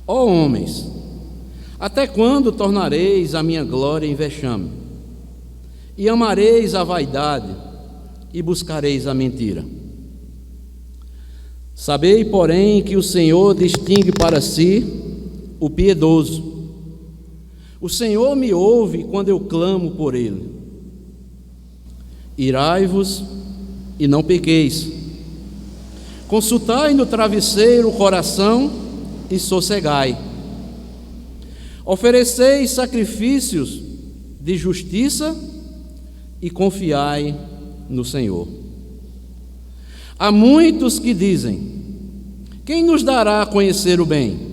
Ó homens, até quando tornareis a minha glória em vexame? E amareis a vaidade e buscareis a mentira? Sabei, porém, que o Senhor distingue para si o piedoso. O Senhor me ouve quando eu clamo por Ele. Irai-vos e não pequeis. Consultai no travesseiro o coração e sossegai. Ofereceis sacrifícios de justiça e confiai no Senhor. Há muitos que dizem: quem nos dará a conhecer o bem?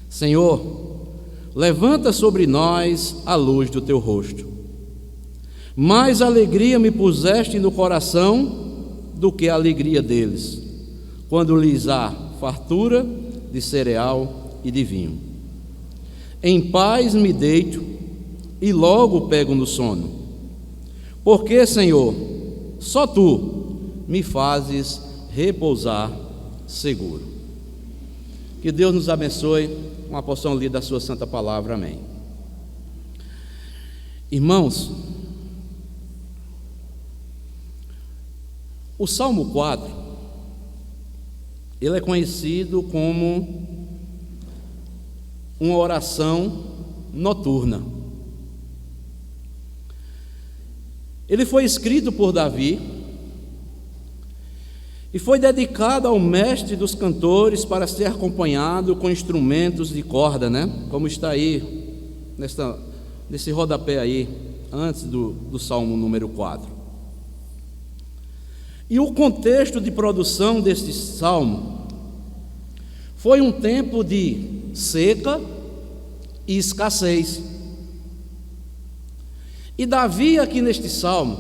Senhor, levanta sobre nós a luz do teu rosto. Mais alegria me puseste no coração do que a alegria deles, quando lhes há fartura de cereal e de vinho. Em paz me deito e logo pego no sono. Porque, Senhor, só tu me fazes repousar seguro. Que Deus nos abençoe com a porção lida da sua santa palavra. Amém. Irmãos, o Salmo 4, ele é conhecido como uma oração noturna. Ele foi escrito por Davi e foi dedicado ao mestre dos cantores para ser acompanhado com instrumentos de corda, como está aí nesse rodapé aí, antes do Salmo número 4. E o contexto de produção deste salmo foi um tempo de seca e escassez. E Davi, aqui neste salmo,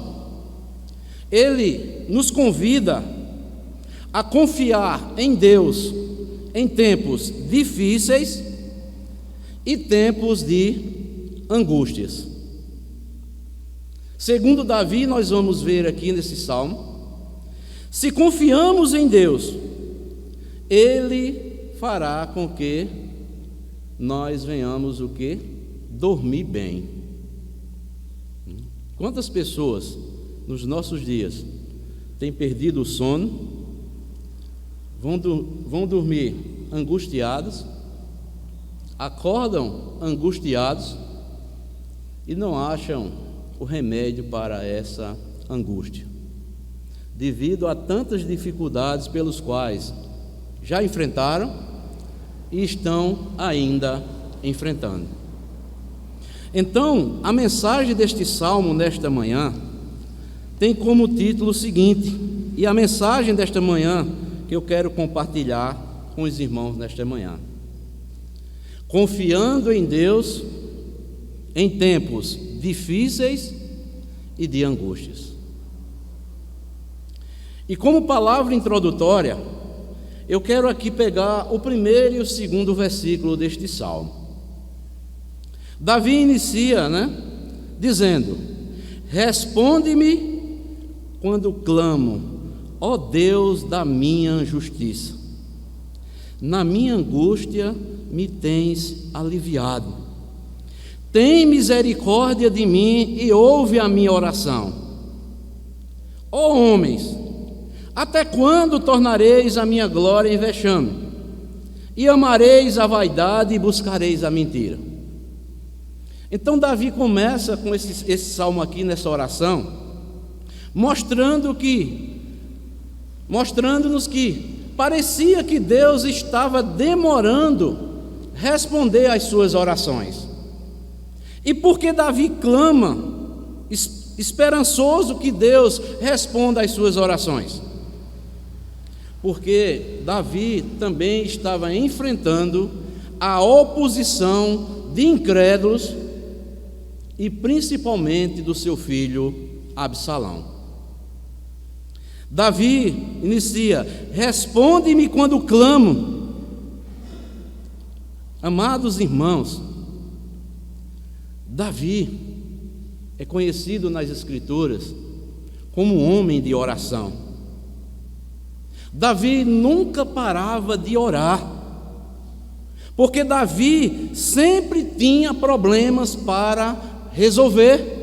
ele nos convida a confiar em Deus em tempos difíceis e tempos de angústias. Segundo Davi, nós vamos ver aqui nesse salmo, se confiamos em Deus, Ele fará com que nós venhamos o quê? Dormir bem. Quantas pessoas nos nossos dias têm perdido o sono, vão dormir angustiados, acordam angustiados e não acham o remédio para essa angústia, devido a tantas dificuldades pelos quais já enfrentaram e estão ainda enfrentando. Então, a mensagem deste salmo nesta manhã tem como título o seguinte, e a mensagem desta manhã que eu quero compartilhar com os irmãos nesta manhã: confiando em Deus em tempos difíceis e de angústias. E como palavra introdutória, eu quero aqui pegar o primeiro e o segundo versículo deste salmo. Davi inicia, dizendo: responde-me quando clamo, ó Deus da minha justiça. Na minha angústia me tens aliviado. Tem misericórdia de mim e ouve a minha oração. Ó homens, até quando tornareis a minha glória em vexame? E amareis a vaidade e buscareis a mentira? Então Davi começa com esse salmo aqui, nessa oração, mostrando-nos que parecia que Deus estava demorando responder às suas orações. E porque Davi clama, esperançoso que Deus responda às suas orações? Porque Davi também estava enfrentando a oposição de incrédulos e principalmente do seu filho Absalão. Davi inicia: responde-me quando clamo. Amados irmãos, Davi é conhecido nas Escrituras como um homem de oração. Davi nunca parava de orar. Porque Davi sempre tinha problemas para resolver.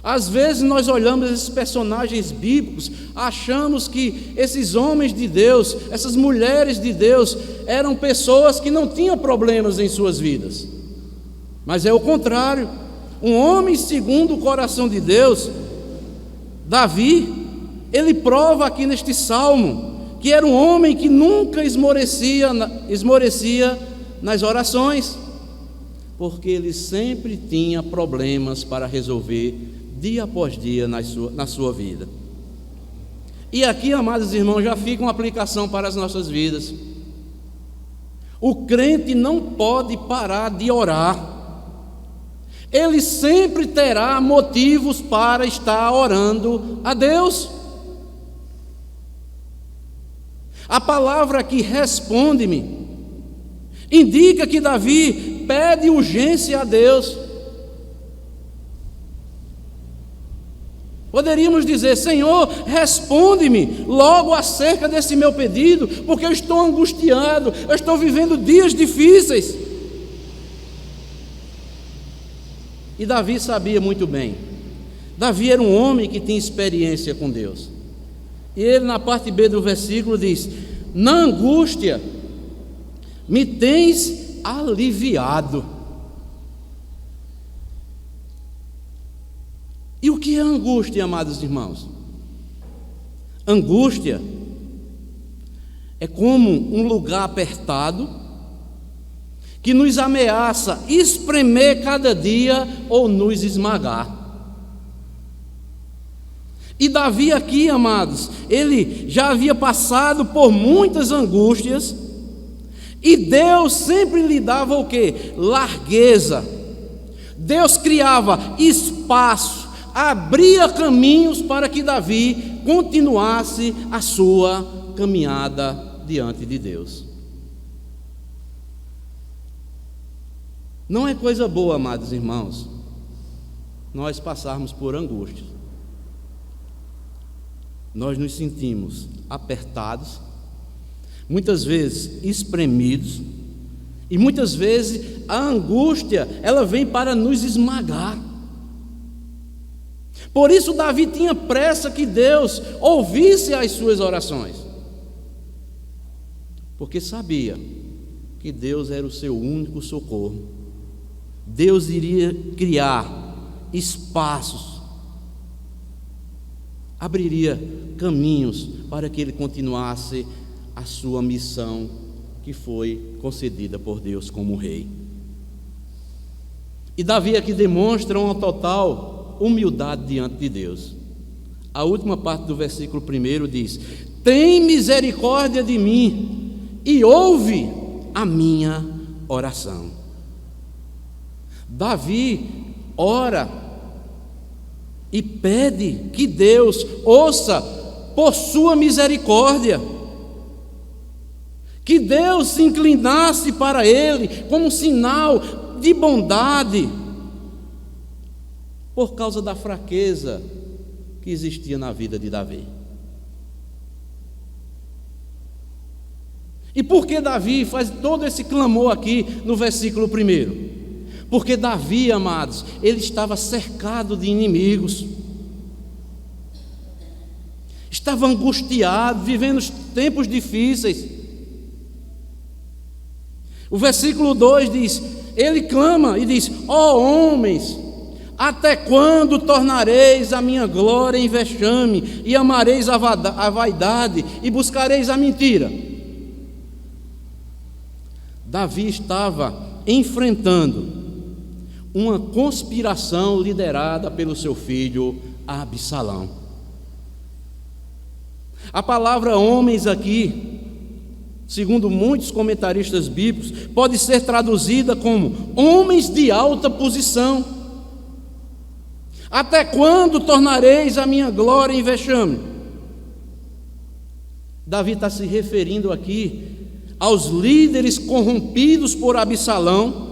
Às vezes nós olhamos esses personagens bíblicos, achamos que esses homens de Deus, essas mulheres de Deus, eram pessoas que não tinham problemas em suas vidas. Mas é o contrário. Um homem segundo o coração de Deus, Davi, ele prova aqui neste salmo que era um homem que nunca esmorecia nas orações, porque ele sempre tinha problemas para resolver dia após dia na sua vida. E aqui, amados irmãos, já fica uma aplicação para as nossas vidas. O crente não pode parar de orar. Ele sempre terá motivos para estar orando a Deus. A palavra aqui, responde-me, indica que Davi pede urgência a Deus. Poderíamos dizer: Senhor, responde-me logo acerca desse meu pedido, porque eu estou angustiado, eu estou vivendo dias difíceis. E Davi sabia muito bem. Davi era um homem que tinha experiência com Deus. E ele, na parte B do versículo, diz: na angústia me tens aliviado. E o que é angústia, amados irmãos? Angústia é como um lugar apertado que nos ameaça espremer cada dia ou nos esmagar. E Davi aqui, amados, ele já havia passado por muitas angústias, e Deus sempre lhe dava o quê? Largueza. Deus criava espaço, abria caminhos para que Davi continuasse a sua caminhada diante de Deus. Não é coisa boa, amados irmãos, nós passarmos por angústia. Nós nos sentimos apertados, muitas vezes espremidos, e muitas vezes a angústia, ela vem para nos esmagar. Por isso Davi tinha pressa que Deus ouvisse as suas orações, porque sabia que Deus era o seu único socorro. Deus iria criar espaços, abriria caminhos para que ele continuasse a sua missão que foi concedida por Deus como rei. E Davi aqui demonstra uma total humildade diante de Deus. A última parte do versículo 1 diz: tem misericórdia de mim e ouve a minha oração. Davi ora e pede que Deus ouça por sua misericórdia, que Deus se inclinasse para ele como um sinal de bondade, por causa da fraqueza que existia na vida de Davi. E por que Davi faz todo esse clamor aqui no versículo 1? Porque Davi, amados, ele estava cercado de inimigos, estava angustiado, vivendo tempos difíceis. O versículo 2 diz, ele clama e diz: ó homens, até quando tornareis a minha glória em vexame, e amareis a vaidade, e buscareis a mentira? Davi estava enfrentando uma conspiração liderada pelo seu filho Absalão. A palavra homens aqui, segundo muitos comentaristas bíblicos, pode ser traduzida como homens de alta posição. Até quando tornareis a minha glória em vexame? Davi está se referindo aqui aos líderes corrompidos por Absalão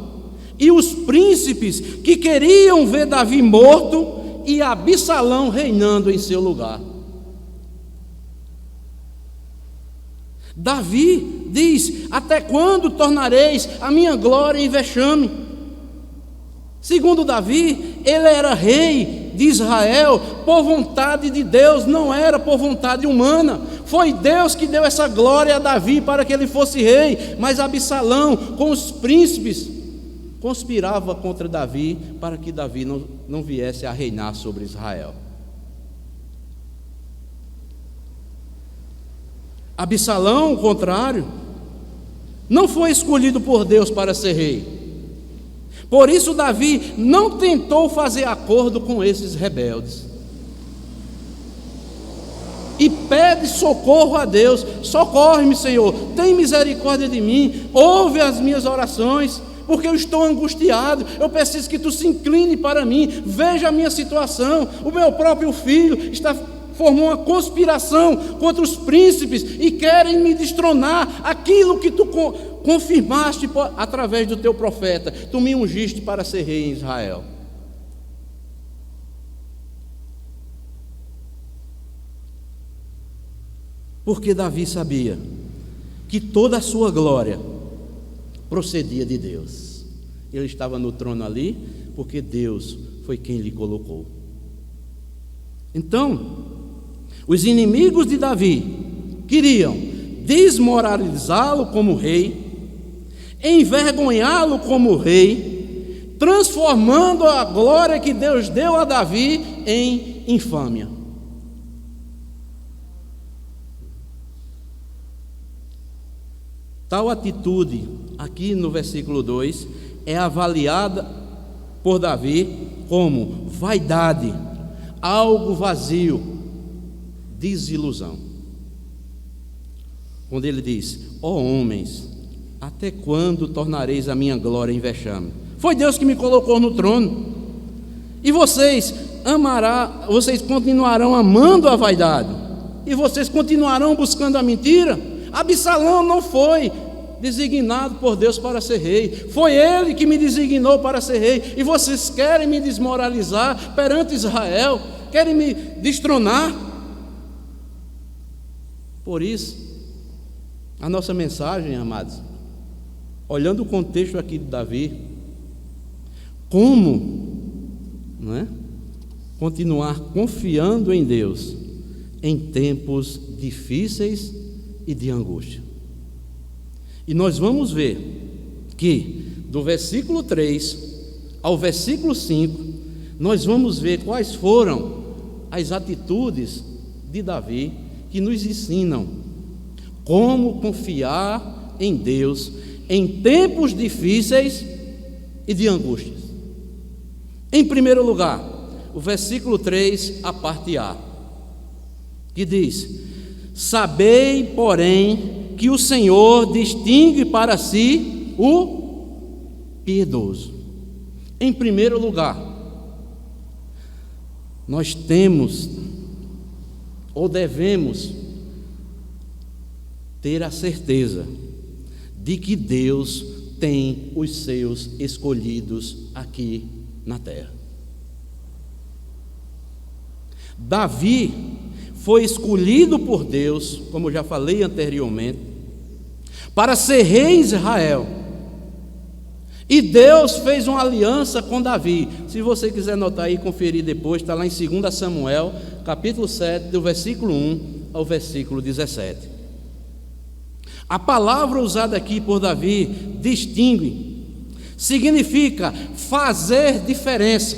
e os príncipes que queriam ver Davi morto e Absalão reinando em seu lugar. Davi diz: até quando tornareis a minha glória em vexame? Segundo Davi, ele era rei de Israel por vontade de Deus, não era por vontade humana. Foi Deus que deu essa glória a Davi para que ele fosse rei, mas Absalão, com os príncipes, conspirava contra Davi para que Davi não viesse a reinar sobre Israel. Absalão, ao contrário, não foi escolhido por Deus para ser rei. Por isso Davi não tentou fazer acordo com esses rebeldes. E pede socorro a Deus: socorre-me, Senhor, tem misericórdia de mim, ouve as minhas orações, porque eu estou angustiado, eu preciso que tu se incline para mim, veja a minha situação, o meu próprio filho formou uma conspiração contra os príncipes e querem me destronar aquilo que tu confirmaste através do teu profeta, tu me ungiste para ser rei em Israel. Porque Davi sabia que toda a sua glória procedia de Deus. Ele estava no trono ali porque Deus foi quem lhe colocou. Então, os inimigos de Davi queriam desmoralizá-lo como rei, envergonhá-lo como rei, transformando a glória que Deus deu a Davi em infâmia. Tal atitude, aqui no versículo 2, é avaliada por Davi como vaidade, algo vazio, desilusão. Quando ele diz: ó homens, até quando tornareis a minha glória em vexame? Foi Deus que me colocou no trono. E vocês continuarão amando a vaidade, e vocês continuarão buscando a mentira. Absalão não foi designado por Deus para ser rei, foi ele que me designou para ser rei, e vocês querem me desmoralizar perante Israel, querem me destronar. Por isso, a nossa mensagem, amados, olhando o contexto aqui de Davi, como, não é, continuar confiando em Deus em tempos difíceis e de angústia. E nós vamos ver que do versículo 3 ao versículo 5, nós vamos ver quais foram as atitudes de Davi que nos ensinam como confiar em Deus em tempos difíceis e de angústias. Em primeiro lugar, o versículo 3, a parte A, que diz: sabei, porém, que o Senhor distingue para si o piedoso. Em primeiro lugar, nós temos ou devemos ter a certeza de que Deus tem os seus escolhidos aqui na terra. Davi foi escolhido por Deus, como já falei anteriormente, para ser rei em Israel. E Deus fez uma aliança com Davi. Se você quiser anotar aí e conferir depois, está lá em 2 Samuel, capítulo 7, do versículo 1 ao versículo 17. A palavra usada aqui por Davi, distingue, significa fazer diferença,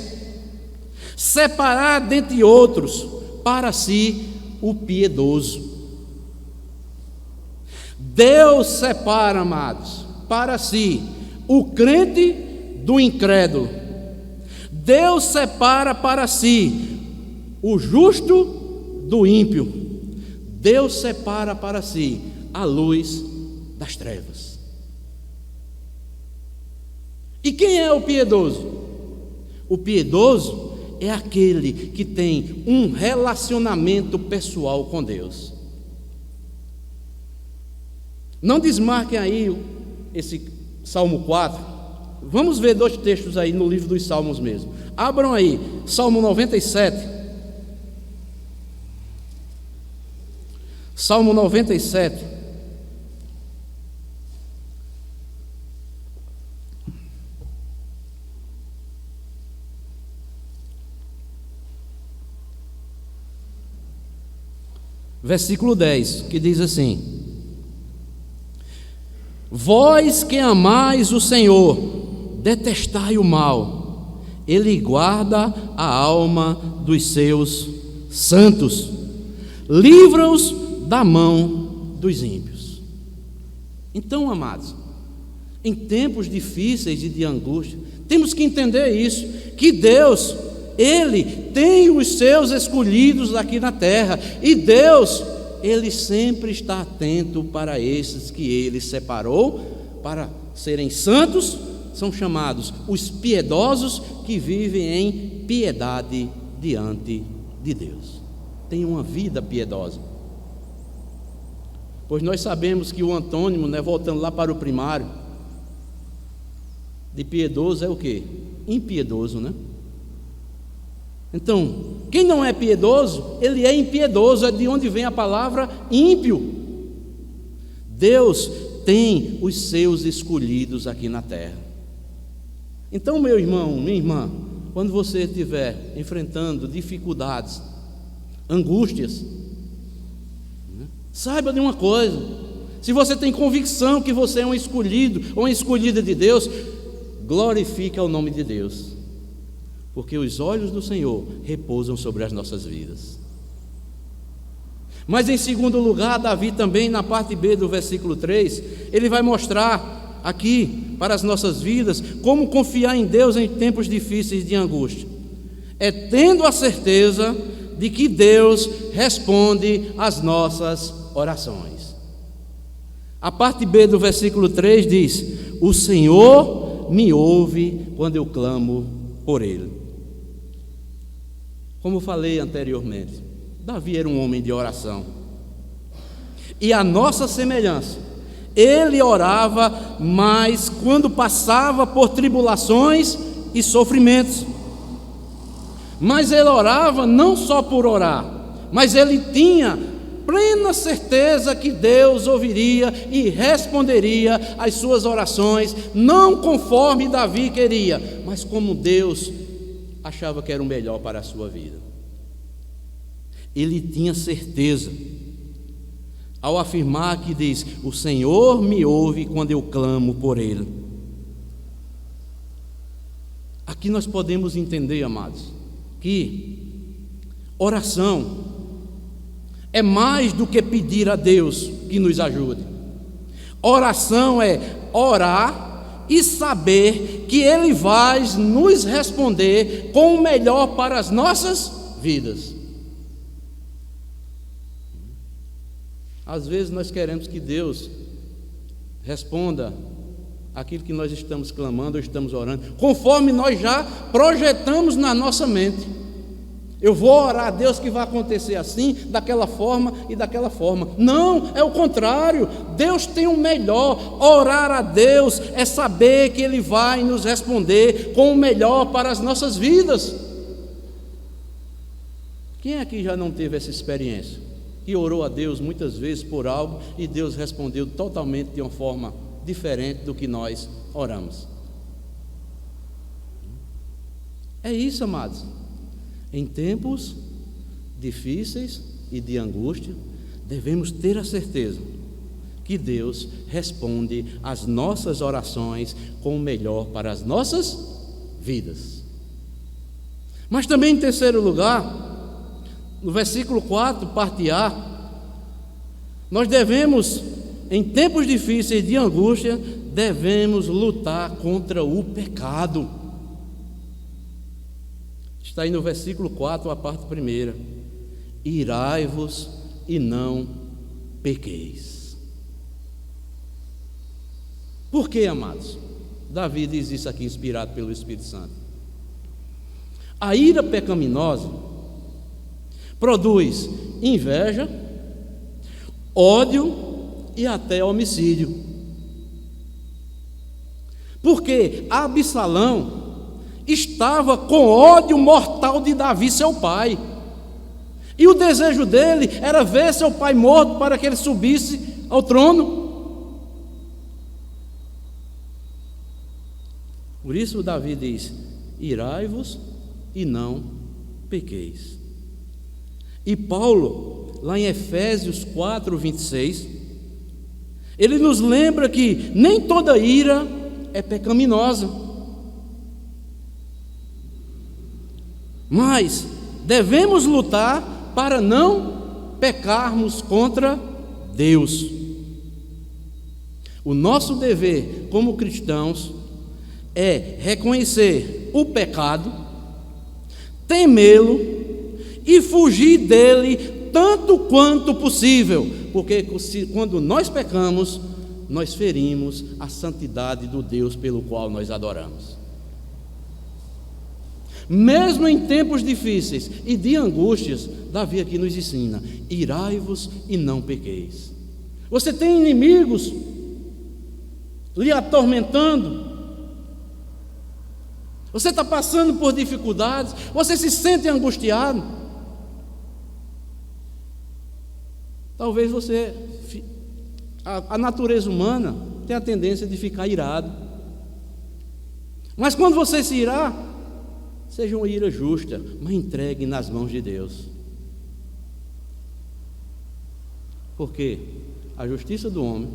separar dentre outros para si o piedoso. Deus separa, amados, para si o crente do incrédulo. Deus separa para si o justo do ímpio. Deus separa para si a luz das trevas. E quem é o piedoso? O piedoso é aquele que tem um relacionamento pessoal com Deus. Não desmarquem aí esse Salmo 4. Vamos ver 2 textos aí no livro dos Salmos mesmo. Abram aí, Salmo 97. Salmo 97. versículo 10, que diz assim: vós que amais o Senhor, detestai o mal, Ele guarda a alma dos seus santos, livra-os da mão dos ímpios. Então, amados, em tempos difíceis e de angústia, temos que entender isso, que Deus, Ele tem os seus escolhidos aqui na terra, e Deus, Ele sempre está atento para esses que Ele separou para serem santos. São chamados os piedosos, que vivem em piedade diante de Deus, tem uma vida piedosa. Pois nós sabemos que o antônimo, voltando lá para o primário, de piedoso é o quê? Impiedoso, Então, quem não é piedoso, ele é impiedoso, é de onde vem a palavra ímpio. Deus tem os seus escolhidos aqui na terra. Então, meu irmão, minha irmã, quando você estiver enfrentando dificuldades, angústias, saiba de uma coisa: se você tem convicção que você é um escolhido ou uma escolhida de Deus, glorifique ao nome de Deus, porque os olhos do Senhor repousam sobre as nossas vidas. Mas em segundo lugar, Davi também, na parte B do versículo 3, ele vai mostrar aqui para as nossas vidas como confiar em Deus em tempos difíceis de angústia. É tendo a certeza de que Deus responde às nossas orações. A parte B do versículo 3 diz: o Senhor me ouve quando eu clamo por Ele. Como falei anteriormente, Davi era um homem de oração, e a nossa semelhança, ele orava, mas quando passava por tribulações e sofrimentos. Mas ele orava não só por orar, mas ele tinha plena certeza que Deus ouviria e responderia às suas orações, não conforme Davi queria, mas como Deus achava que era o melhor para a sua vida. Ele tinha certeza ao afirmar que diz: o Senhor me ouve quando eu clamo por Ele. Aqui nós podemos entender, amados, que oração é mais do que pedir a Deus que nos ajude. Oração é orar e saber que Ele vai nos responder com o melhor para as nossas vidas. Às vezes nós queremos que Deus responda aquilo que nós estamos clamando ou estamos orando, conforme nós já projetamos na nossa mente. Eu vou orar a Deus que vai acontecer assim, daquela forma e daquela forma. Não, é o contrário. Deus tem o melhor. Orar a Deus é saber que Ele vai nos responder com o melhor para as nossas vidas. Quem aqui já não teve essa experiência? Que orou a Deus muitas vezes por algo e Deus respondeu totalmente de uma forma diferente do que nós oramos. É isso, amados. Em tempos difíceis e de angústia, devemos ter a certeza que Deus responde às nossas orações com o melhor para as nossas vidas. Mas também, em terceiro lugar, no versículo 4, parte A, nós devemos, em tempos difíceis de angústia, devemos lutar contra o pecado. Está aí no versículo 4, a parte primeira: irai-vos e não pequeis. Por que, amados? Davi diz isso aqui, inspirado pelo Espírito Santo. A ira pecaminosa produz inveja, ódio e até homicídio. Porque Absalão estava com ódio mortal de Davi, seu pai, e o desejo dele era ver seu pai morto para que ele subisse ao trono. Por isso Davi diz: irai-vos e não pequeis. E Paulo, lá em Efésios 4:26, ele nos lembra que nem toda ira é pecaminosa, mas devemos lutar para não pecarmos contra Deus. O nosso dever como cristãos é reconhecer o pecado, temê-lo e fugir dele tanto quanto possível, porque quando nós pecamos, nós ferimos a santidade do Deus pelo qual nós adoramos. Mesmo em tempos difíceis e de angústias, Davi aqui nos ensina: irai-vos e não pequeis. Você tem inimigos lhe atormentando, você está passando por dificuldades, você se sente angustiado. Talvez você, a natureza humana tem a tendência de ficar irado, mas quando você se irar, seja uma ira justa, mas entregue nas mãos de Deus, porque a justiça do homem,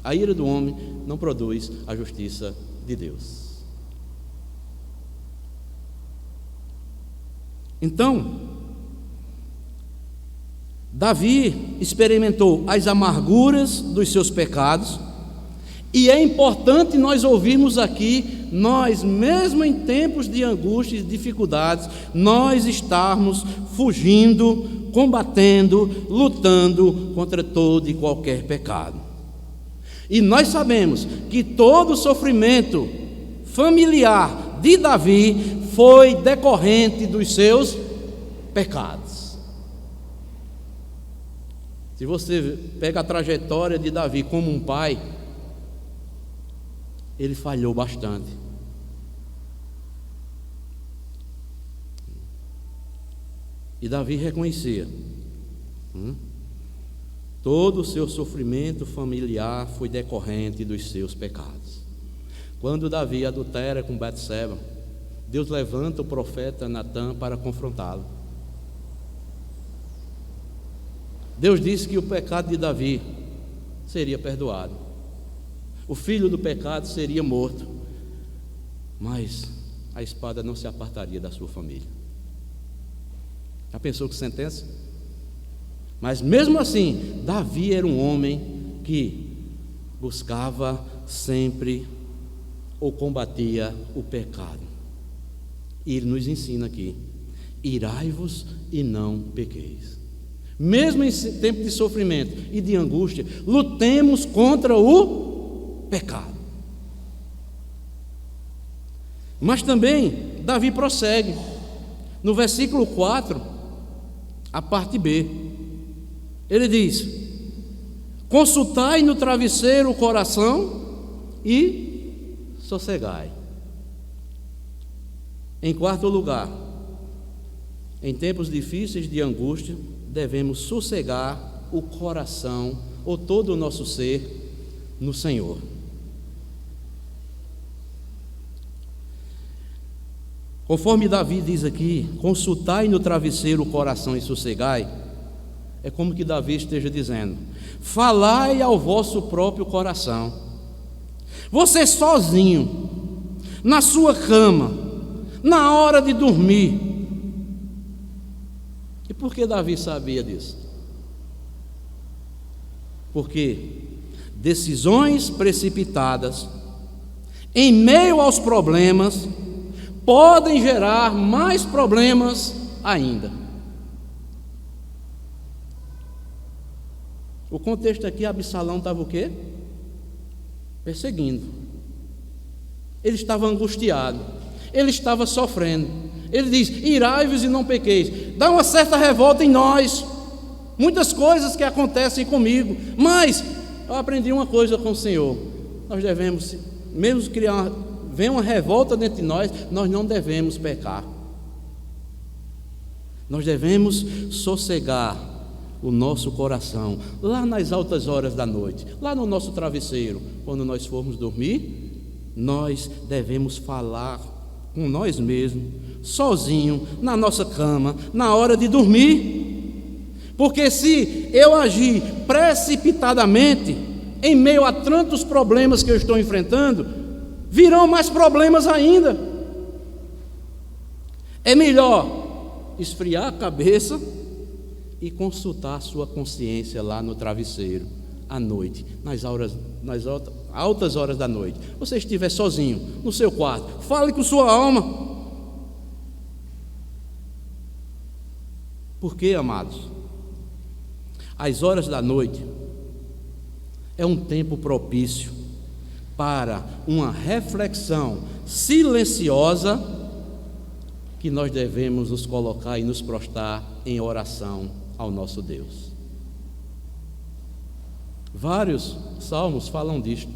a ira do homem não produz a justiça de Deus. Então, Davi experimentou as amarguras dos seus pecados, e é importante nós ouvirmos aqui, nós mesmo em tempos de angústia e dificuldades, nós estarmos fugindo, combatendo, lutando contra todo e qualquer pecado. E nós sabemos que todo o sofrimento familiar de Davi foi decorrente dos seus pecados. Se você pega a trajetória de Davi como um pai, ele falhou bastante. E Davi reconhecia: todo o seu sofrimento familiar foi decorrente dos seus pecados. Quando Davi adultera com Betseba, Deus levanta o profeta Natã para confrontá-lo. Deus disse que o pecado de Davi seria perdoado, o filho do pecado seria morto, mas a espada não se apartaria da sua família. Já pensou que sentença? Mas mesmo assim, Davi era um homem que buscava sempre ou combatia o pecado. E ele nos ensina aqui: irai-vos e não pequeis. Mesmo em tempo de sofrimento e de angústia, lutemos contra o pecado. Mas também Davi prossegue no versículo 4, a parte B. Ele diz: consultai no travesseiro o coração e sossegai. Em quarto lugar, em tempos difíceis de angústia, devemos sossegar o coração ou todo o nosso ser no Senhor. Conforme Davi diz aqui, consultai no travesseiro o coração e sossegai, é como que Davi esteja dizendo: falai ao vosso próprio coração. Você sozinho, na sua cama, na hora de dormir. E por que Davi sabia disso? Porque decisões precipitadas, em meio aos problemas, podem gerar mais problemas ainda. O contexto aqui, Absalão estava o quê? Perseguindo. Ele estava angustiado, ele estava sofrendo. Ele diz: irai-vos e não pequeis. Dá uma certa revolta em nós, muitas coisas que acontecem comigo, mas eu aprendi uma coisa com o Senhor: nós devemos, mesmo que venha uma revolta dentro de nós, nós não devemos pecar. Nós devemos sossegar o nosso coração lá nas altas horas da noite, lá no nosso travesseiro. Quando nós formos dormir, nós devemos falar com nós mesmos, sozinho, na nossa cama, na hora de dormir, Porque se eu agir precipitadamente, em meio a tantos problemas que eu estou enfrentando, virão mais problemas ainda. É melhor esfriar a cabeça e consultar a sua consciência lá no travesseiro, à noite, nas altas horas da noite. Você estiver sozinho, no seu quarto, fale com sua alma. Por quê, amados? As horas da noite é um tempo propício para uma reflexão silenciosa que nós devemos nos colocar e nos prostrar em oração ao nosso Deus. Vários salmos falam disto.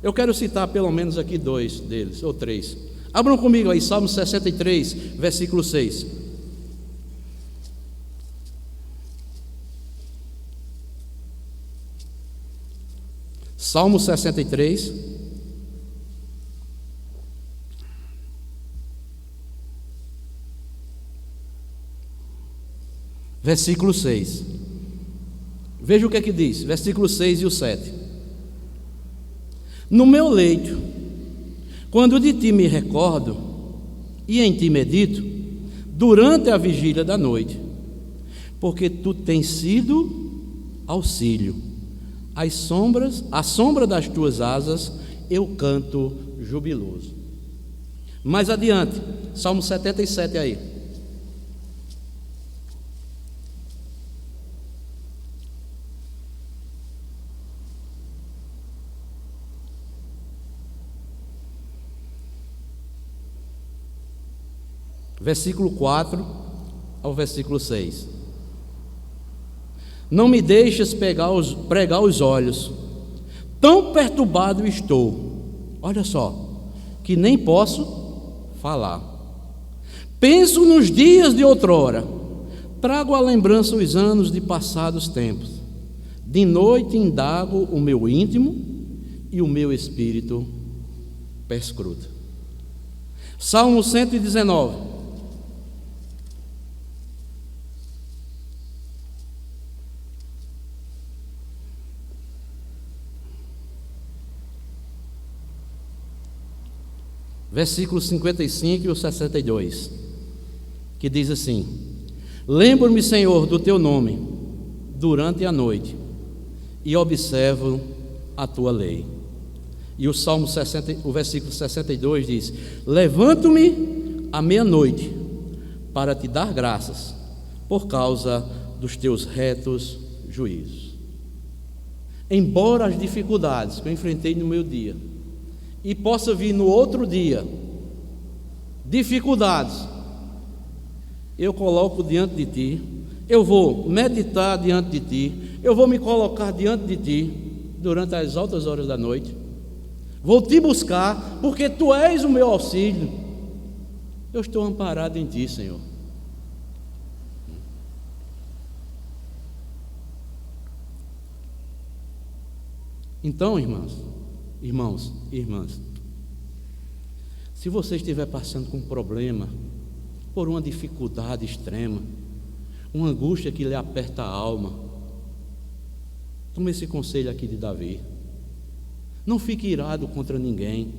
Eu quero citar pelo menos aqui 2 deles, ou 3. Abram comigo aí, Salmo 63, versículo 6. Salmo 63, versículo 6. Veja o que é que diz, versículo 6 e o 7. No meu leito, quando de ti me recordo e em ti medito, durante a vigília da noite, porque tu tens sido auxílio. À sombra das tuas asas eu canto jubiloso. Mais adiante, Salmo 77 aí. Versículo 4 ao versículo 6. Não me deixes pregar os olhos, tão perturbado estou, olha só, que nem posso falar. Penso nos dias de outrora, trago à lembrança os anos de passados tempos. De noite indago o meu íntimo e o meu espírito perscruta. Salmo 119. Versículos 55 e 62, que diz assim: lembro-me, Senhor, do teu nome durante a noite e observo a tua lei. E o Salmo 60, o versículo 62 diz: levanto-me à meia-noite para te dar graças por causa dos teus retos juízos. Embora as dificuldades que eu enfrentei no meu dia e possa vir no outro dia dificuldades, eu coloco diante de ti, eu vou meditar diante de ti, eu vou me colocar diante de ti durante as altas horas da noite, vou te buscar, porque tu és o meu auxílio. Eu estou amparado em ti, Senhor. Então, irmãos e irmãs, se você estiver passando com um problema, por uma dificuldade extrema, uma angústia que lhe aperta a alma, tome esse conselho aqui de Davi. Não fique irado contra ninguém,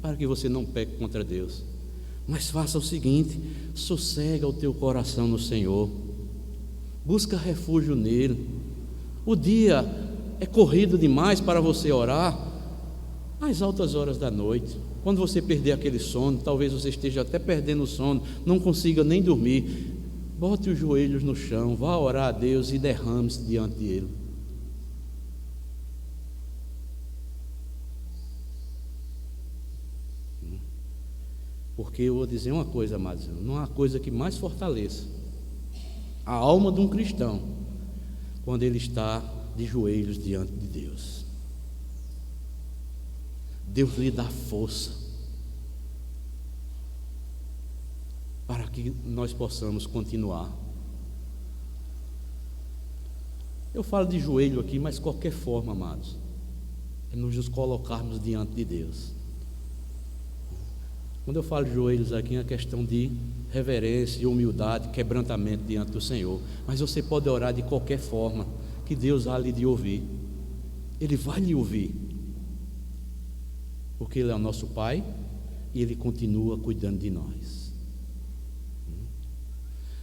para que você não peque contra Deus, mas faça o seguinte: sossega o teu coração no Senhor, busca refúgio nele. O dia é corrido demais para você orar às altas horas da noite, quando você perder aquele sono, talvez você esteja até perdendo o sono, não consiga nem dormir, bote os joelhos no chão, vá orar a Deus e derrame-se diante dele. Porque eu vou dizer uma coisa, amados, não há coisa que mais fortaleça a alma de um cristão quando ele está de joelhos diante de Deus. Deus lhe dá força para que nós possamos continuar. Eu falo de joelho aqui, mas qualquer forma, amados, é nos colocarmos diante de Deus. Quando eu falo de joelhos aqui, é uma questão de reverência, de humildade, quebrantamento diante do Senhor. Mas você pode orar de qualquer forma, que Deus há lhe de ouvir. Ele vai lhe ouvir, porque Ele é o nosso Pai e Ele continua cuidando de nós.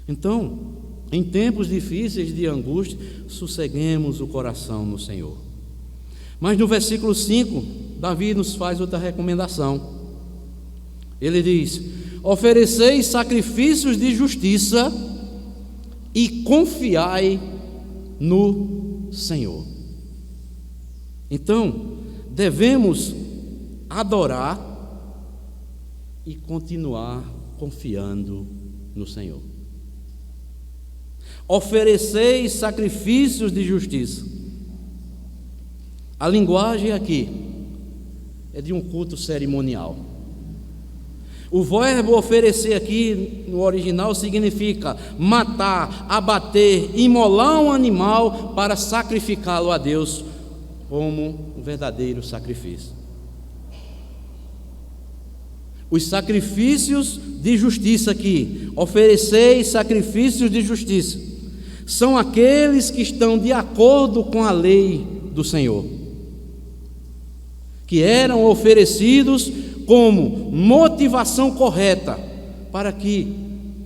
Então, em tempos difíceis de angústia, sosseguemos o coração no Senhor. Mas no versículo 5, Davi nos faz outra recomendação. Ele diz: ofereceis sacrifícios de justiça e confiai no Senhor. Então, devemos adorar e continuar confiando no Senhor. Ofereceis sacrifícios de justiça. A linguagem aqui é de um culto cerimonial. O verbo oferecer aqui no original significa matar, abater, imolar um animal para sacrificá-lo a Deus como um verdadeiro sacrifício. Os sacrifícios de justiça aqui, ofereceis sacrifícios de justiça, são aqueles que estão de acordo com a lei do Senhor, que eram oferecidos como motivação correta para que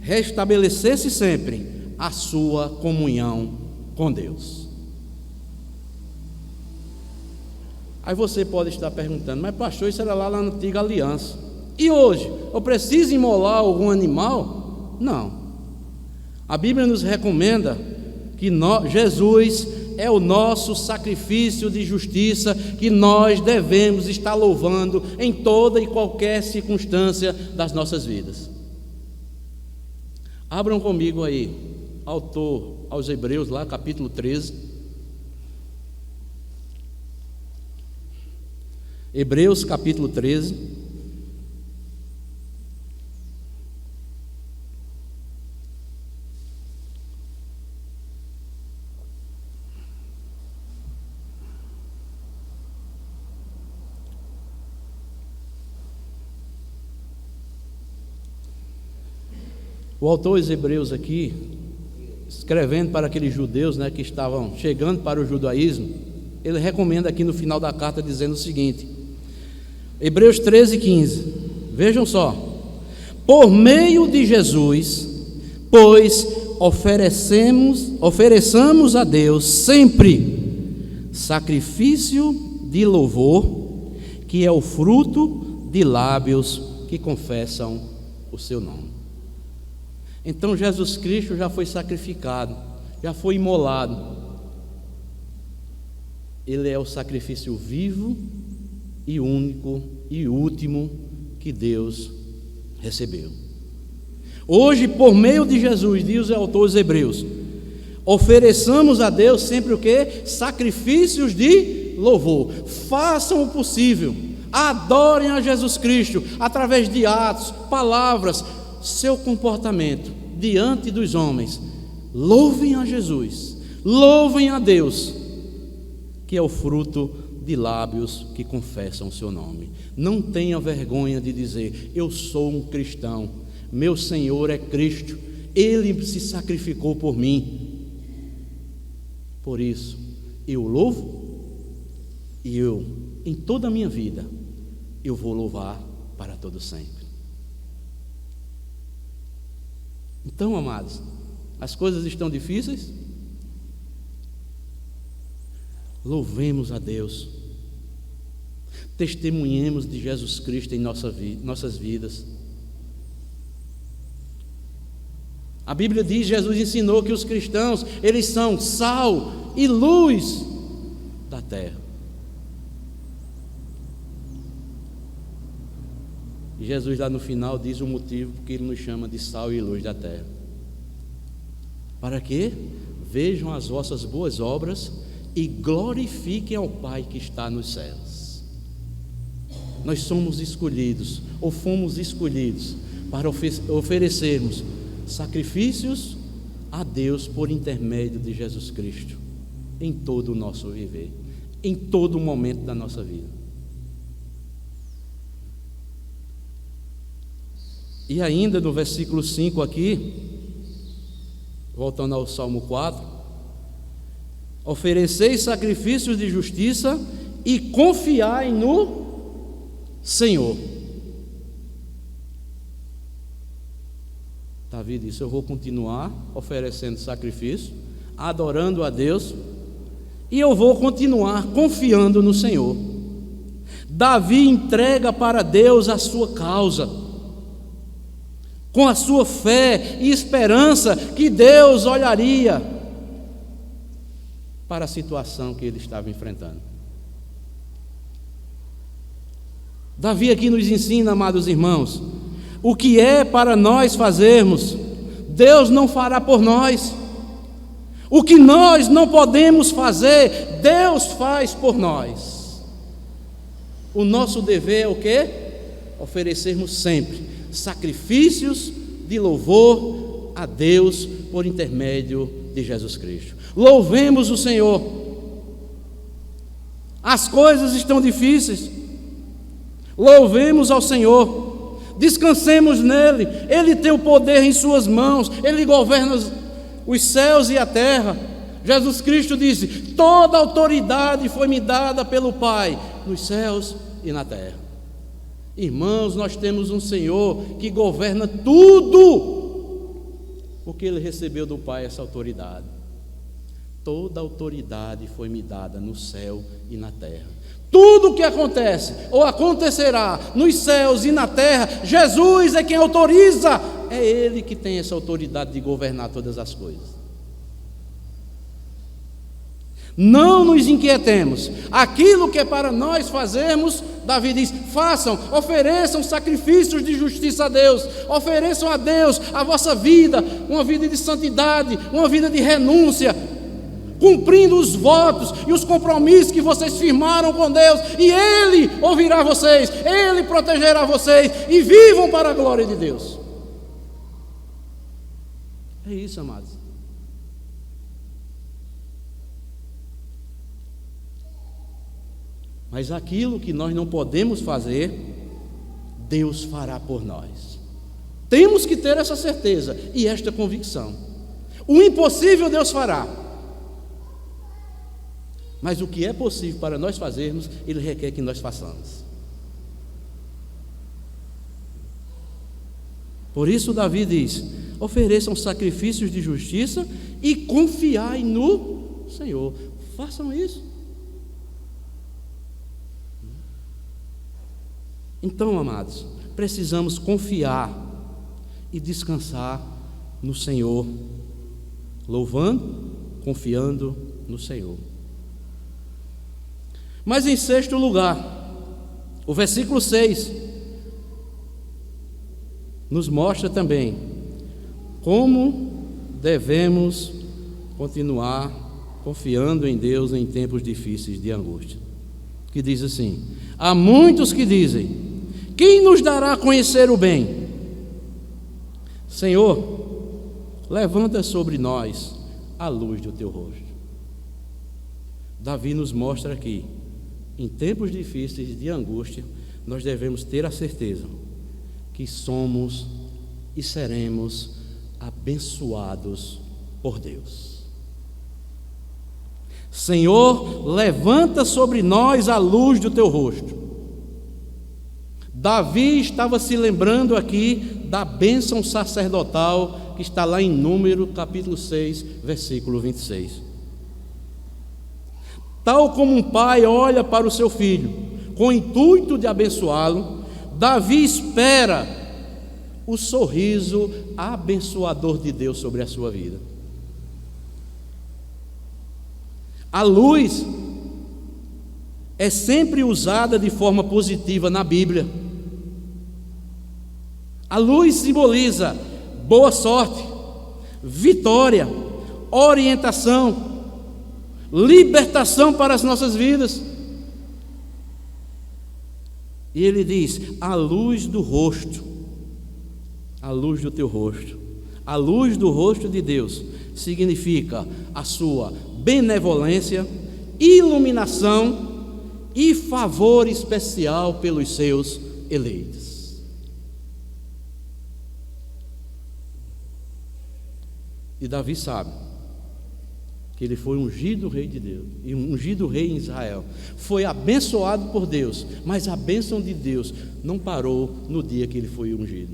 restabelecesse sempre a sua comunhão com Deus. Aí você pode estar perguntando: mas pastor, isso era lá na antiga aliança, e hoje? Eu preciso imolar algum animal? Não. A Bíblia nos recomenda que Jesus é o nosso sacrifício de justiça, que nós devemos estar louvando em toda e qualquer circunstância das nossas vidas. Abram comigo aí, autor aos Hebreus, lá capítulo 13. Hebreus capítulo 13. O autor dos Hebreus aqui, escrevendo para aqueles judeus, que estavam chegando para o judaísmo, ele recomenda aqui no final da carta dizendo o seguinte: Hebreus 13:15, vejam só: por meio de Jesus, pois ofereçamos a Deus sempre sacrifício de louvor, que é o fruto de lábios que confessam o seu nome. Então Jesus Cristo já foi sacrificado, já foi imolado. Ele é o sacrifício vivo e único e último que Deus recebeu. Hoje, por meio de Jesus, diz o autor dos Hebreus, ofereçamos a Deus sempre o quê? Sacrifícios de louvor. Façam o possível, adorem a Jesus Cristo através de atos, palavras, seu comportamento diante dos homens. Louvem a Jesus, louvem a Deus, que é o fruto de lábios que confessam o seu nome. Não tenha vergonha de dizer: eu sou um cristão, meu Senhor é Cristo, Ele se sacrificou por mim, por isso eu louvo, e em toda a minha vida eu vou louvar para todo sempre. Então, amados, as coisas estão difíceis? Louvemos a Deus, testemunhemos de Jesus Cristo em nossas vidas. A Bíblia diz, Jesus ensinou que os cristãos, eles são sal e luz da terra. E Jesus lá no final diz o motivo porque Ele nos chama de sal e luz da terra. Para que vejam as vossas boas obras e glorifiquem ao Pai que está nos céus. Nós somos escolhidos, ou fomos escolhidos, para oferecermos sacrifícios a Deus por intermédio de Jesus Cristo, em todo o nosso viver, em todo o momento da nossa vida. E ainda no versículo 5 aqui, voltando ao Salmo 4, ofereceis sacrifícios de justiça e confiai no Senhor. Davi disse: eu vou continuar oferecendo sacrifício, adorando a Deus, e eu vou continuar confiando no Senhor. Davi entrega para Deus a sua causa, com a sua fé e esperança que Deus olharia para a situação que ele estava enfrentando. Davi aqui nos ensina, amados irmãos, o que é para nós fazermos, Deus não fará por nós. O que nós não podemos fazer, Deus faz por nós. O nosso dever é o quê? Oferecermos sempre sacrifícios de louvor a Deus por intermédio de Jesus Cristo. Louvemos o Senhor. As coisas estão difíceis. Louvemos ao Senhor. Descansemos nele. Ele tem o poder em suas mãos. Ele governa os céus e a terra. Jesus Cristo disse: toda autoridade foi-me dada pelo Pai, nos céus e na terra. Irmãos, nós temos um Senhor que governa tudo, porque Ele recebeu do Pai essa autoridade. Toda autoridade foi-me dada no céu e na terra. Tudo o que acontece ou acontecerá nos céus e na terra, Jesus é quem autoriza. É Ele que tem essa autoridade de governar todas as coisas. Não nos inquietemos. Aquilo que é para nós fazermos, Davi diz: façam, ofereçam sacrifícios de justiça a Deus, ofereçam a Deus a vossa vida, uma vida de santidade, uma vida de renúncia, cumprindo os votos e os compromissos que vocês firmaram com Deus, e Ele ouvirá vocês, Ele protegerá vocês, e vivam para a glória de Deus. É isso, amados. Mas aquilo que nós não podemos fazer, Deus fará por nós. Temos que ter essa certeza e esta convicção. O impossível Deus fará. Mas o que é possível para nós fazermos, Ele requer que nós façamos. Por isso Davi diz: ofereçam sacrifícios de justiça e confiai no Senhor. Façam isso. Então, amados, precisamos confiar e descansar no Senhor, louvando, confiando no Senhor. Mas em sexto lugar, o versículo 6 nos mostra também como devemos continuar confiando em Deus em tempos difíceis de angústia. Que diz assim: há muitos que dizem: quem nos dará a conhecer o bem? Senhor, levanta sobre nós a luz do teu rosto. Davi nos mostra aqui, em tempos difíceis de angústia, nós devemos ter a certeza que somos e seremos abençoados por Deus. Senhor, levanta sobre nós a luz do teu rosto. Davi estava se lembrando aqui da bênção sacerdotal que está lá em Número capítulo 6, versículo 26. Tal como um pai olha para o seu filho com o intuito de abençoá-lo, Davi espera o sorriso abençoador de Deus sobre a sua vida. A luz é sempre usada de forma positiva na Bíblia. A luz simboliza boa sorte, vitória, orientação, libertação para as nossas vidas. E ele diz: a luz do rosto, a luz do teu rosto. A luz do rosto de Deus significa a sua benevolência, iluminação e favor especial pelos seus eleitos. E Davi sabe que ele foi ungido rei de Deus, e ungido rei em Israel, foi abençoado por Deus, mas a bênção de Deus não parou no dia que ele foi ungido,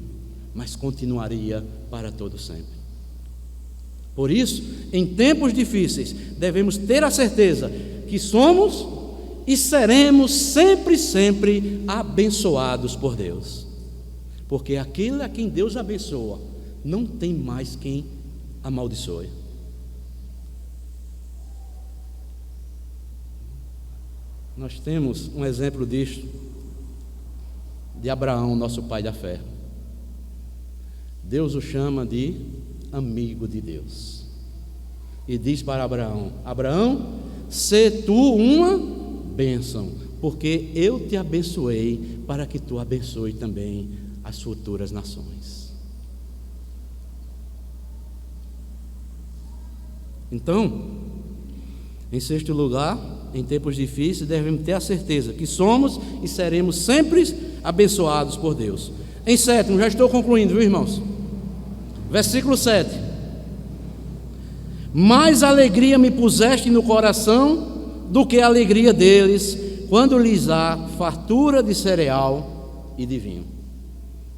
mas continuaria para todo sempre. Por isso, em tempos difíceis, devemos ter a certeza que somos e seremos sempre abençoados por Deus, porque aquele a quem Deus abençoa, não tem mais quem amaldiçoe. Nós temos um exemplo disto, de Abraão, nosso pai da fé. Deus o chama de amigo de Deus, e diz para Abraão: Abraão, sê tu uma bênção, porque eu te abençoei, para que tu abençoe também as futuras nações. Então, em sexto lugar, em tempos difíceis, devemos ter a certeza que somos e seremos sempre abençoados por Deus. Em sétimo, já estou concluindo, viu, irmãos? Versículo 7: mais alegria me puseste no coração do que a alegria deles, quando lhes há fartura de cereal e de vinho.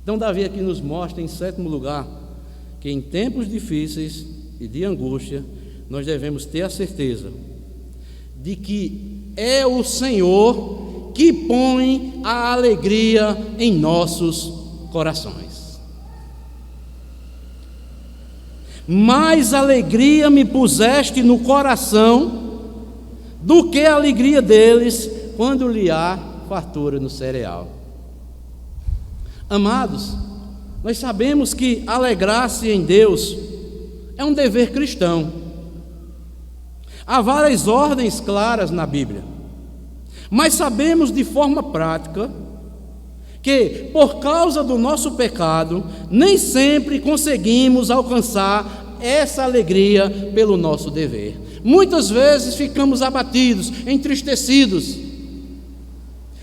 Então Davi aqui nos mostra, em sétimo lugar, que em tempos difíceis e de angústia, nós devemos ter a certeza de que é o Senhor que põe a alegria em nossos corações. Mais alegria me puseste no coração do que a alegria deles, quando lhe há fartura no cereal. Amados, nós sabemos que alegrar-se em Deus é um dever cristão. Há várias ordens claras na Bíblia, mas sabemos de forma prática que, por causa do nosso pecado, nem sempre conseguimos alcançar essa alegria pelo nosso dever. Muitas vezes ficamos abatidos, entristecidos,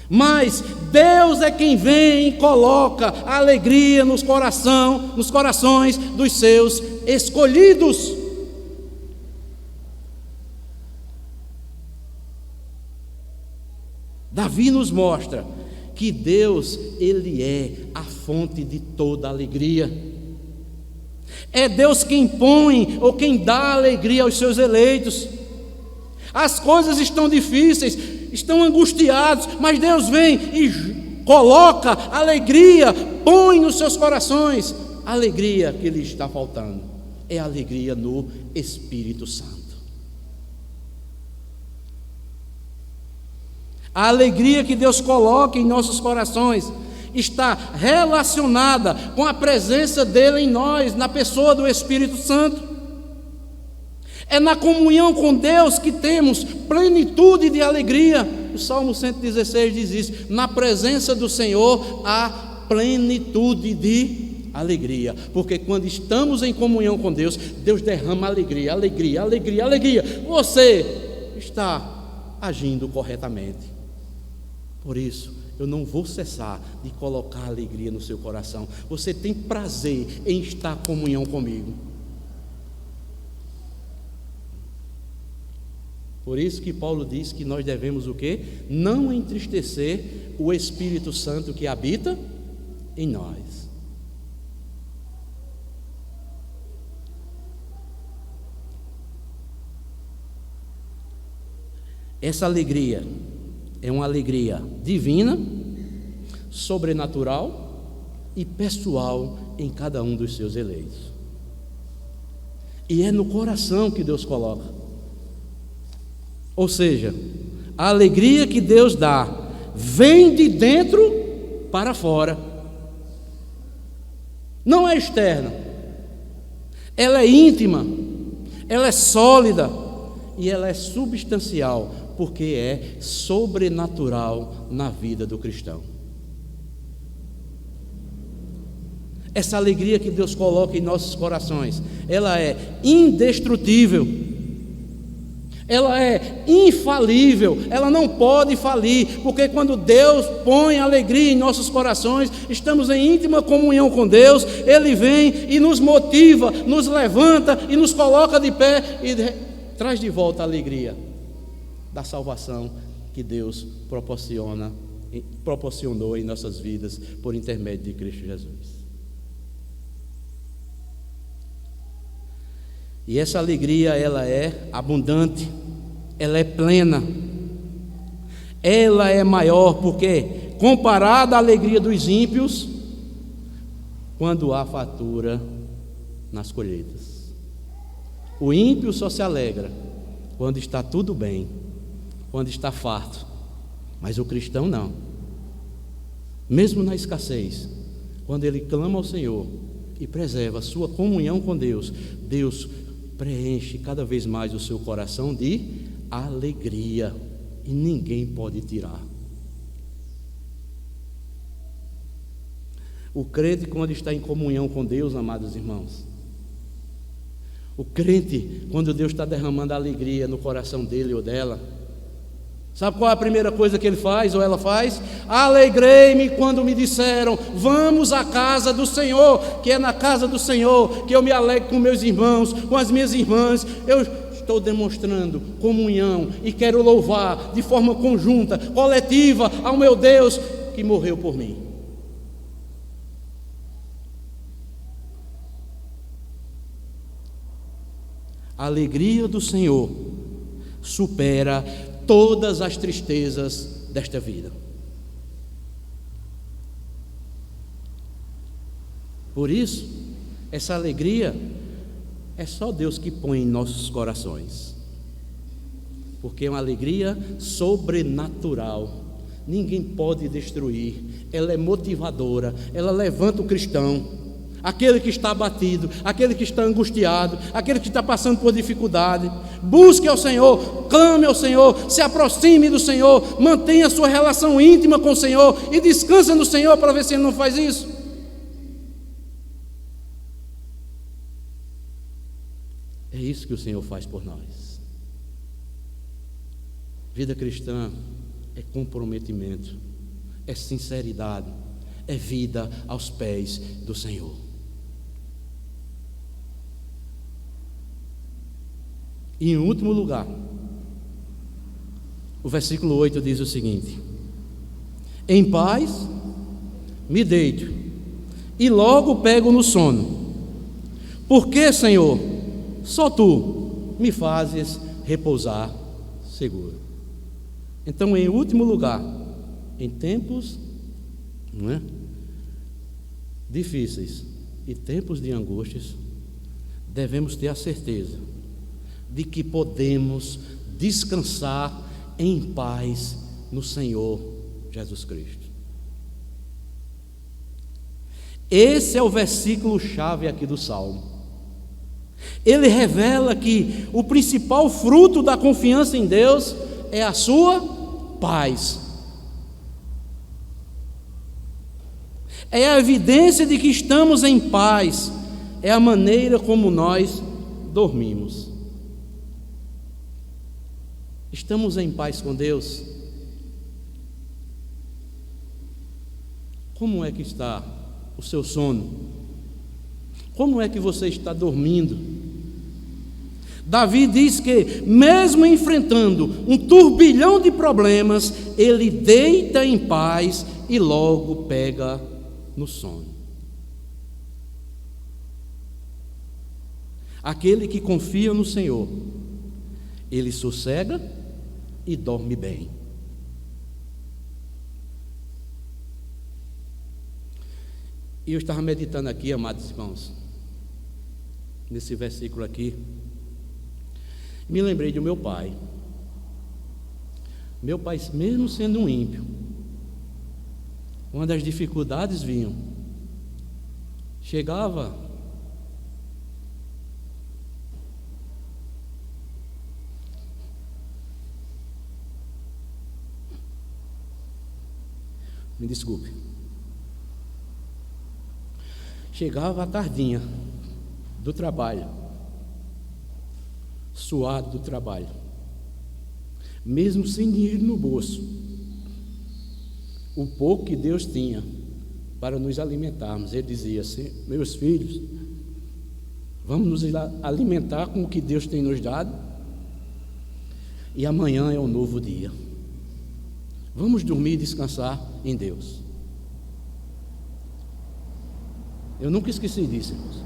mas Deus é quem vem e coloca a alegria nos corações dos seus escolhidos. Davi nos mostra que Deus, Ele é a fonte de toda alegria. É Deus quem põe ou quem dá alegria aos seus eleitos. As coisas estão difíceis, estão angustiados, mas Deus vem e coloca alegria, põe nos seus corações. A alegria que lhe está faltando é a alegria no Espírito Santo. A alegria que Deus coloca em nossos corações está relacionada com a presença dele em nós, na pessoa do Espírito Santo. É na comunhão com Deus que temos plenitude de alegria. O Salmo 116 diz isso: na presença do Senhor há plenitude de alegria, porque quando estamos em comunhão com Deus, Deus derrama alegria, alegria, alegria, alegria. Você está agindo corretamente. Por isso, eu não vou cessar de colocar alegria no seu coração. Você tem prazer em estar em comunhão comigo. Por isso que Paulo diz que nós devemos o quê? Não entristecer o Espírito Santo que habita em nós. Essa alegria é uma alegria divina, sobrenatural e pessoal em cada um dos seus eleitos. E é no coração que Deus coloca. Ou seja, a alegria que Deus dá vem de dentro para fora. Não é externa. Ela é íntima, ela é sólida e ela é substancial, porque é sobrenatural na vida do cristão. Essa alegria que Deus coloca em nossos corações, ela é indestrutível. ela é infalível, ela não pode falir, porque quando Deus põe alegria em nossos corações, estamos em íntima comunhão com Deus, Ele vem e nos motiva, nos levanta e nos coloca de pé e traz de volta a alegria da salvação que Deus proporcionou em nossas vidas por intermédio de Cristo Jesus. E essa alegria, ela é abundante, ela é plena, ela é maior, porque comparada à alegria dos ímpios, quando há fartura nas colheitas. O ímpio só se alegra quando está tudo bem, quando está farto, mas o cristão não. Mesmo na escassez, quando ele clama ao Senhor e preserva a sua comunhão com Deus, Deus preenche cada vez mais o seu coração de alegria, e ninguém pode tirar. O crente, quando está em comunhão com Deus, amados irmãos, o crente, quando Deus está derramando alegria no coração dele ou dela, sabe qual é a primeira coisa que ele faz ou ela faz? Alegrei-me quando me disseram: vamos à casa do Senhor. Que é na casa do Senhor que eu me alegro com meus irmãos, com as minhas irmãs. Eu estou demonstrando comunhão e quero louvar de forma conjunta, coletiva, ao meu Deus que morreu por mim. A alegria do Senhor supera todas as tristezas desta vida. Por isso, essa alegria é só Deus que põe em nossos corações, porque é uma alegria sobrenatural, ninguém pode destruir, ela é motivadora, ela levanta o cristão, aquele que está abatido, aquele que está angustiado, aquele que está passando por dificuldade. Busque ao Senhor, clame ao Senhor, se aproxime do Senhor, mantenha a sua relação íntima com o Senhor e descansa no Senhor para ver se Ele não faz isso. É isso que o Senhor faz por nós. Vida cristã é comprometimento, é sinceridade, é vida aos pés do Senhor. E em último lugar, o versículo 8 diz o seguinte: em paz me deito e logo pego no sono, porque, Senhor, só Tu me fazes repousar seguro. Então, em último lugar, em tempos difíceis e tempos de angústias, devemos ter a certeza de que podemos descansar em paz no Senhor Jesus Cristo. Esse é o versículo chave aqui do Salmo. Ele revela que o principal fruto da confiança em Deus é a sua paz. É a evidência de que estamos em paz, é a maneira como nós dormimos. Estamos em paz com Deus? Como é que está o seu sono? Como é que você está dormindo? Davi diz que, mesmo enfrentando um turbilhão de problemas, ele deita em paz e logo pega no sono. Aquele que confia no Senhor, ele sossega e dorme bem. E eu estava meditando aqui, amados irmãos, nesse versículo aqui, me lembrei do meu pai. Meu pai, mesmo sendo um ímpio, quando as dificuldades vinham, chegava me desculpe, chegava à tardinha do trabalho, suado do trabalho, mesmo sem dinheiro no bolso, o pouco que Deus tinha para nos alimentarmos. Ele dizia assim: meus filhos, vamos nos alimentar com o que Deus tem nos dado, e amanhã é um novo dia. Vamos dormir e descansar em Deus. Eu nunca esqueci disso, irmãos.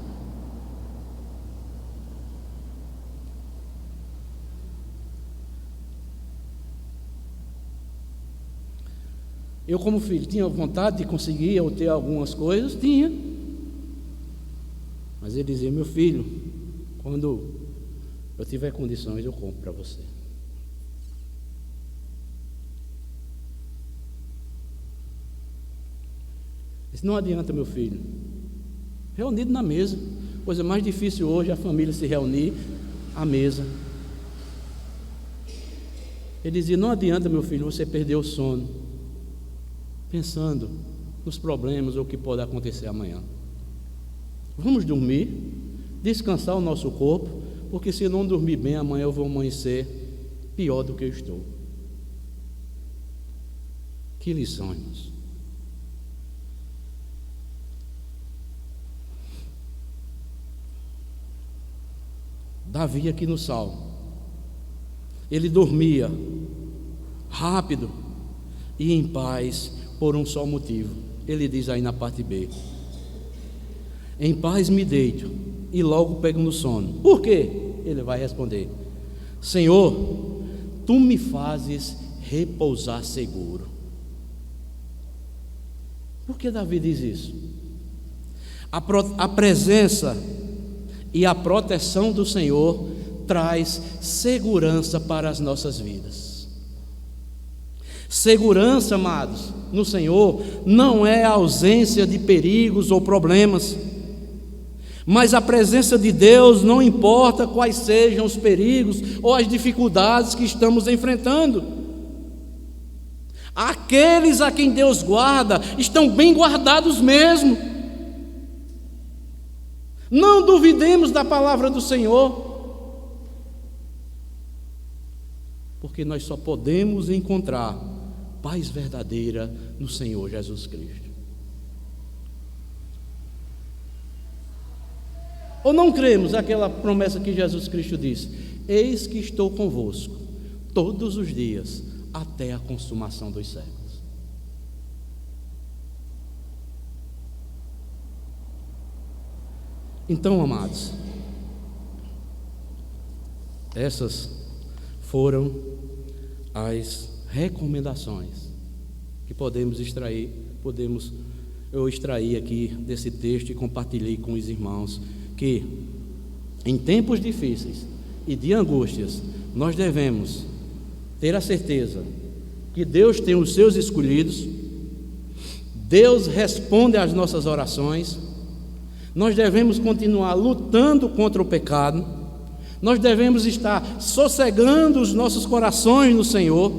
Eu, como filho, tinha vontade de conseguir ou ter algumas coisas? Tinha. Mas ele dizia: meu filho, quando eu tiver condições, eu compro para você. Disse: não adianta, meu filho. Reunido na mesa. Coisa mais difícil hoje é a família se reunir à mesa. Ele dizia: não adianta, meu filho, você perder o sono pensando nos problemas ou o que pode acontecer amanhã. Vamos dormir, descansar o nosso corpo, porque se eu não dormir bem, amanhã eu vou amanhecer pior do que eu estou. Que lição, irmãos. Davi, aqui no Salmo, ele dormia rápido e em paz por um só motivo. Ele diz aí na parte B: em paz me deito e logo pego no sono. Por quê? Ele vai responder: Senhor, tu me fazes repousar seguro. Por que Davi diz isso? A presença e a proteção do Senhor traz segurança para as nossas vidas. Segurança, amados, no Senhor não é a ausência de perigos ou problemas, mas a presença de Deus, não importa quais sejam os perigos ou as dificuldades que estamos enfrentando. Aqueles a quem Deus guarda estão bem guardados mesmo. Não duvidemos da palavra do Senhor, porque nós só podemos encontrar paz verdadeira no Senhor Jesus Cristo. Ou não cremos aquela promessa que Jesus Cristo disse: eis que estou convosco todos os dias até a consumação dos séculos. Então, amados, essas foram as recomendações que eu extraí aqui desse texto e compartilhei com os irmãos, que em tempos difíceis e de angústias nós devemos ter a certeza que Deus tem os seus escolhidos, Deus responde às nossas orações. Nós devemos continuar lutando contra o pecado, nós devemos estar sossegando os nossos corações no Senhor,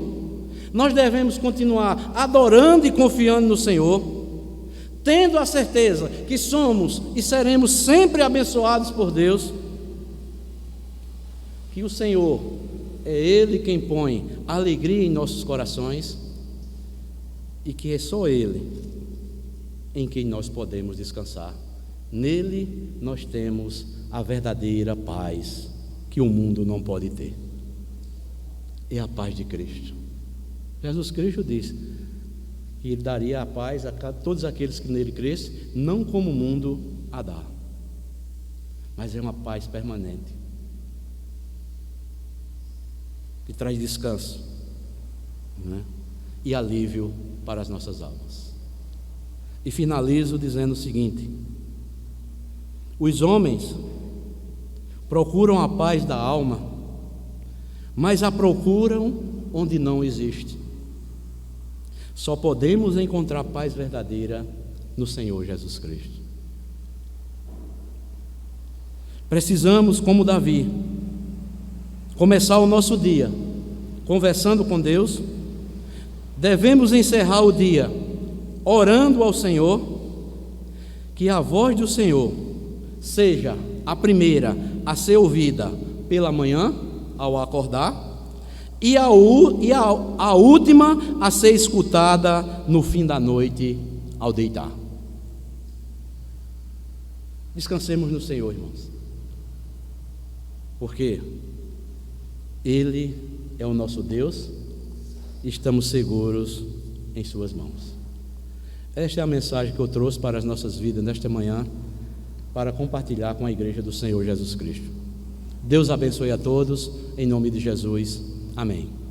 nós devemos continuar adorando e confiando no Senhor, tendo a certeza que somos e seremos sempre abençoados por Deus, que o Senhor é Ele quem põe alegria em nossos corações e que é só Ele em quem nós podemos descansar. Nele nós temos a verdadeira paz que o mundo não pode ter. É a paz de Cristo. Jesus Cristo disse que Ele daria a paz a todos aqueles que nele crescem, não como o mundo a dá, mas é uma paz permanente, que traz descanso, né? E alívio para as nossas almas. E finalizo dizendo o seguinte: os homens procuram a paz da alma, mas a procuram onde não existe. Só podemos encontrar paz verdadeira no Senhor Jesus Cristo. Precisamos, como Davi, começar o nosso dia conversando com Deus. Devemos encerrar o dia orando ao Senhor, que a voz do Senhor seja a primeira a ser ouvida pela manhã, ao acordar, e a última a ser escutada no fim da noite ao deitar. Descansemos no Senhor, irmãos, porque Ele é o nosso Deus e estamos seguros em Suas mãos. Esta é a mensagem que eu trouxe para as nossas vidas nesta manhã, para compartilhar com a igreja do Senhor Jesus Cristo. Deus abençoe a todos, em nome de Jesus. Amém.